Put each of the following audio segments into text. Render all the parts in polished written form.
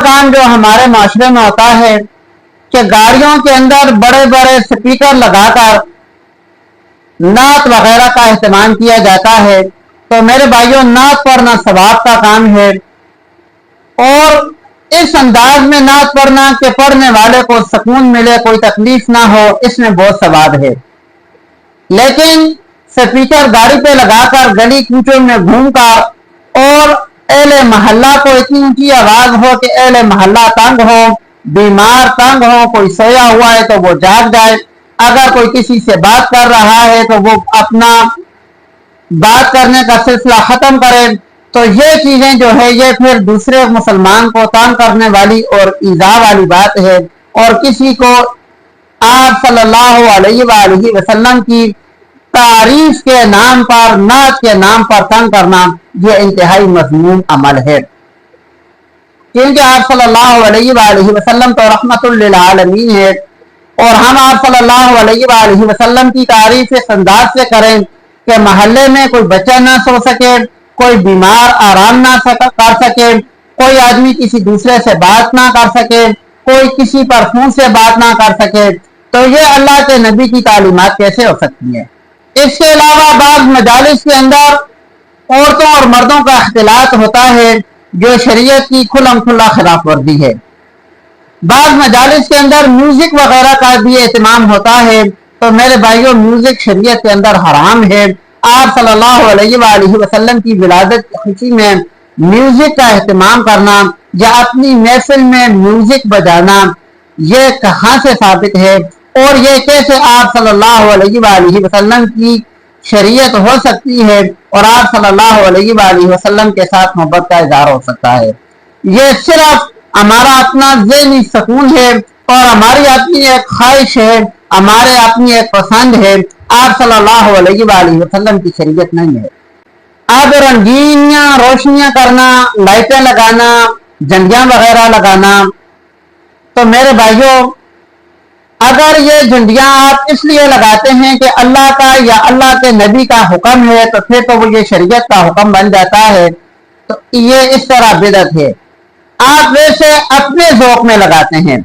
کام جو ہمارے معاشرے میں ہوتا ہے کہ گاڑیوں کے اندر بڑے بڑے سپیکر لگا کر نعت وغیرہ کا اہتمام کیا جاتا ہے، تو میرے بھائیوں نعت پڑھنا ثواب کا کام ہے، اور اس انداز میں نعت پڑھنا کہ پڑھنے والے کو سکون ملے، کوئی تکلیف نہ ہو، اس میں بہت ثواب ہے۔ لیکن سپیکر گاڑی پہ لگا کر گلی کوچوں میں گھوم کر اور اہل محلہ کو اتنی اونچی آواز ہو کہ اہل محلہ تنگ ہو، بیمار تنگ ہو، کوئی سویا ہوا ہے تو وہ جاگ جائے، اگر کوئی کسی سے بات کر رہا ہے تو وہ اپنا بات کرنے کا سلسلہ ختم کرے، تو یہ چیزیں جو ہے یہ پھر دوسرے مسلمان کو تنگ کرنے والی اور ایذا والی بات ہے، اور کسی کو آپ صلی اللہ علیہ وآلہ وسلم کی تعریف کے نام پر، نعت کے نام پر تنگ کرنا یہ انتہائی مذموم عمل ہے، کیونکہ آپ صلی اللہ علیہ وآلہ وسلم تو رحمت للعالمین ہے، اور ہم آپ صلی اللہ علیہ وآلہ وسلم کی تعریف اس انداز سے کریں کہ محلے میں کوئی بچہ نہ سو سکے، کوئی بیمار آرام نہ کر سکے، کوئی آدمی کسی دوسرے سے بات نہ کر سکے، کوئی کسی پر فون سے بات نہ کر سکے، تو یہ اللہ کے نبی کی تعلیمات کیسے ہو سکتی ہیں؟ اس کے علاوہ بعض مجالس کے اندر عورتوں اور مردوں کا اختلاط ہوتا ہے جو شریعت کی کھلم کھلا خلاف ورزی ہے۔ بعض مجالس کے اندر میوزک وغیرہ کا بھی اہتمام ہوتا ہے، تو میرے بھائیوں میوزک شریعت کے اندر حرام ہے۔ آپ صلی اللہ علیہ وآلہ وسلم کی ولادت کی خوشی میں میوزک کا اہتمام کرنا یا اپنی محفل میں میوزک بجانا یہ کہاں سے ثابت ہے، اور یہ کیسے آپ صلی اللہ علیہ وآلہ وسلم کی شریعت ہو سکتی ہے اور آپ صلی اللہ علیہ وآلہ وسلم کے ساتھ محبت کا اظہار ہو سکتا ہے؟ یہ صرف ہمارا اپنا ذہنی سکون ہے اور ہماری اپنی ایک خواہش ہے، ہمارے اپنی ایک پسند ہے، آپ صلی اللہ علیہ وآلہ وسلم کی شریعت نہیں ہے۔ اب رنگینیاں روشنیاں کرنا، لائٹیں لگانا، جھنڈیاں وغیرہ لگانا، تو میرے بھائیوں اگر یہ جھنڈیاں آپ اس لیے لگاتے ہیں کہ اللہ کا یا اللہ کے نبی کا حکم ہے تو پھر تو وہ یہ شریعت کا حکم بن جاتا ہے، تو یہ اس طرح بدعت ہے۔ آپ ویسے اپنے ذوق میں لگاتے ہیں،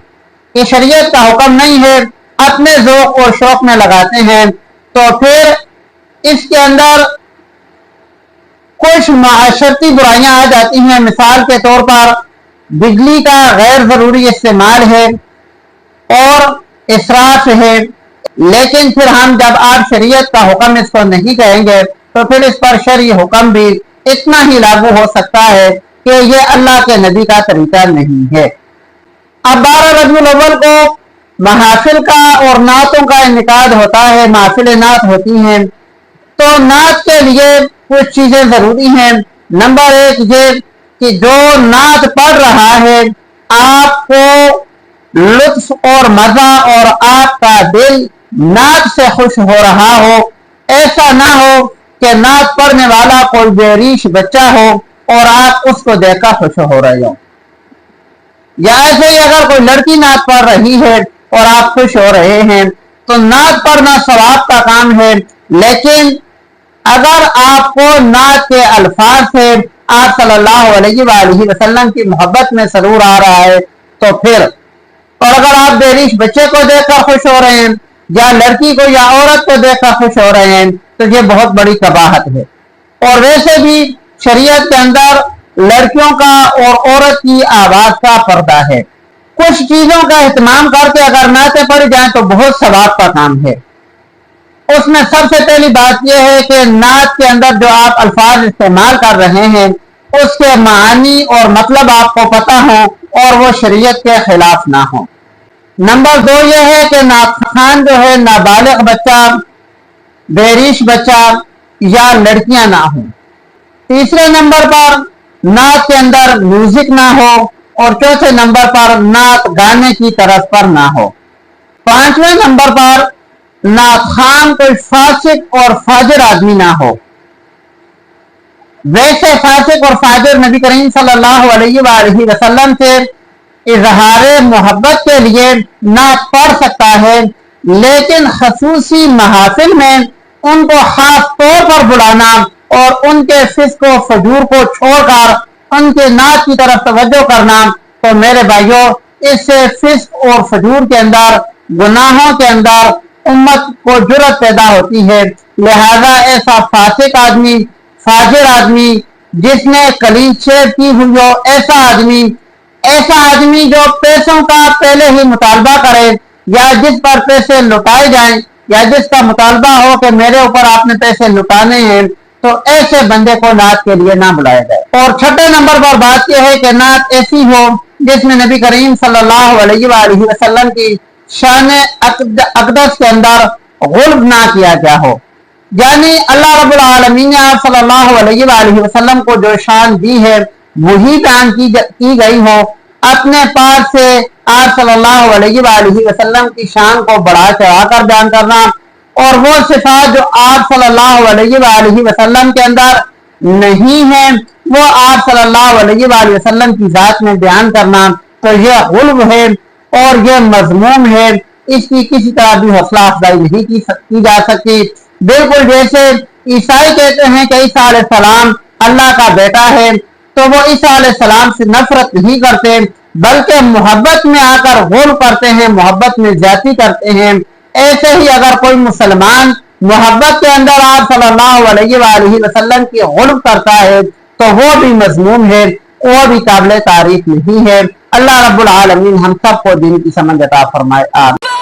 یہ شریعت کا حکم نہیں ہے، اپنے ذوق اور شوق میں لگاتے ہیں، تو پھر اس کے اندر کچھ معاشرتی برائیاں آ جاتی ہیں۔ مثال کے طور پر بجلی کا غیر ضروری استعمال ہے اور اسراف ہے، لیکن پھر ہم جب آپ شریعت کا حکم اس کو نہیں کہیں گے تو پھر اس پر شرعی حکم بھی اتنا ہی لاگو ہو سکتا ہے کہ یہ اللہ کے نبی کا طریقہ نہیں ہے۔ اب 12 ربیع الاول کو محافل کا اور نعتوں کا انعقاد ہوتا ہے، محافل نعت ہوتی ہیں، تو نعت کے لیے کچھ چیزیں ضروری ہیں۔ نمبر 1 یہ کہ جو نعت پڑھ رہا ہے آپ کو لطف اور مزہ اور آپ کا دل نعت سے خوش ہو رہا ہو، ایسا نہ ہو کہ نعت پڑھنے والا کوئی بے ریش بچہ ہو اور آپ اس کو دیکھ کر خوش ہو رہے ہو، یا ایسے ہی اگر کوئی لڑکی نعت پڑھ رہی ہے اور آپ خوش ہو رہے ہیں تو نعت پڑھنا ثواب کا کام ہے، لیکن اگر آپ کو نعت کے الفاظ سے آپ صلی اللہ علیہ وآلہ وسلم کی محبت میں سرور آ رہا ہے تو پھر، اور اگر آپ بے ریش بچے کو دیکھ کر خوش ہو رہے ہیں یا لڑکی کو یا عورت کو دیکھ کر خوش ہو رہے ہیں تو یہ بہت بڑی قباحت ہے۔ اور ویسے بھی شریعت کے اندر لڑکیوں کا اور عورت کی آواز کا پردہ ہے، کچھ چیزوں کا اہتمام کر کے اگر نعتیں پڑھی جائیں تو بہت ثواب کا کام ہے۔ اس میں سب سے پہلی بات یہ ہے کہ نعت کے اندر جو آپ الفاظ استعمال کر رہے ہیں اس کے معنی اور مطلب آپ کو پتہ ہو اور وہ شریعت کے خلاف نہ ہو۔ نمبر 2 یہ ہے کہ نعت خوان جو ہے نابالغ بچہ، بےریش بچہ یا لڑکیاں نہ ہوں۔ تیسرے نمبر پر نعت کے اندر میوزک نہ ہو، اور چوتھے نمبر پر نعت گانے کی طرز پر نہ ہو۔ 5ویں نمبر پر نعت خوان کوئی فاسق اور فاجر آدمی نہ ہو۔ ویسے فاسق اور فاجر نبی کریم صلی اللہ علیہ وآلہ وسلم سے اظہار محبت کے لیے نعت پڑھ سکتا ہے، لیکن خصوصی محافل میں ان کو خاص طور پر بلانا اور ان کے فسق و فجور کو چھوڑ کر ان کے نعت کی طرف توجہ کرنا تو میرے بھائیوں اس سے فسق اور فجور کے اندر گناہوں کے اندر امت کو جرأت پیدا ہوتی ہے. لہذا ایسا فاسق آدمی فاجر آدمی جس نے کلیج شیو کی ہوئی ہو ایسا آدمی جو پیسوں کا پہلے ہی مطالبہ کرے یا جس پر پیسے لٹائے جائیں یا جس کا مطالبہ ہو کہ میرے اوپر آپ نے پیسے لٹانے ہیں تو ایسے بندے کو نعت کے لیے نہ بلایا جائے. اور چھٹے نمبر پر بات یہ ہے کہ نعت ایسی ہو جس میں نبی کریم صلی اللہ علیہ وآلہ وسلم کی شان اقدس کے اندر غلب نہ کیا گیا ہو. یعنی اللہ رب العالمین نے آپ صلی اللہ علیہ وآلہ وسلم کو جو شان دی ہے وہی بیان کی گئی ہو. اپنے پاس سے آپ صلی اللہ علیہ وآلہ وسلم کی شان کو بڑھا چڑھا کر بیان کرنا اور وہ صفات جو آپ صلی اللہ علیہ وآلہ وسلم کے اندر نہیں ہیں وہ آپ صلی اللہ علیہ وآلہ وسلم کی ذات میں بیان کرنا تو یہ غلب ہے اور یہ مذموم ہے. اس کی کسی طرح بھی حوصلہ افزائی نہیں کی جا سکتی. بالکل جیسے عیسائی کہتے ہیں کہ عیسیٰ علیہ السلام اللہ کا بیٹا ہے تو وہ عیسیٰ علیہ السلام سے نفرت نہیں کرتے بلکہ محبت میں آ کر غلب کرتے ہیں, محبت میں زیادتی کرتے ہیں. ایسے ہی اگر کوئی مسلمان محبت کے اندر آپ صلی اللہ علیہ وآلہ وسلم کی غلب کرتا ہے تو وہ بھی مذموم ہے, وہ بھی قابل تعریف نہیں ہے. اللہ رب العالمین ہم سب کو دین کی سمجھ عطا فرمائے. آمین.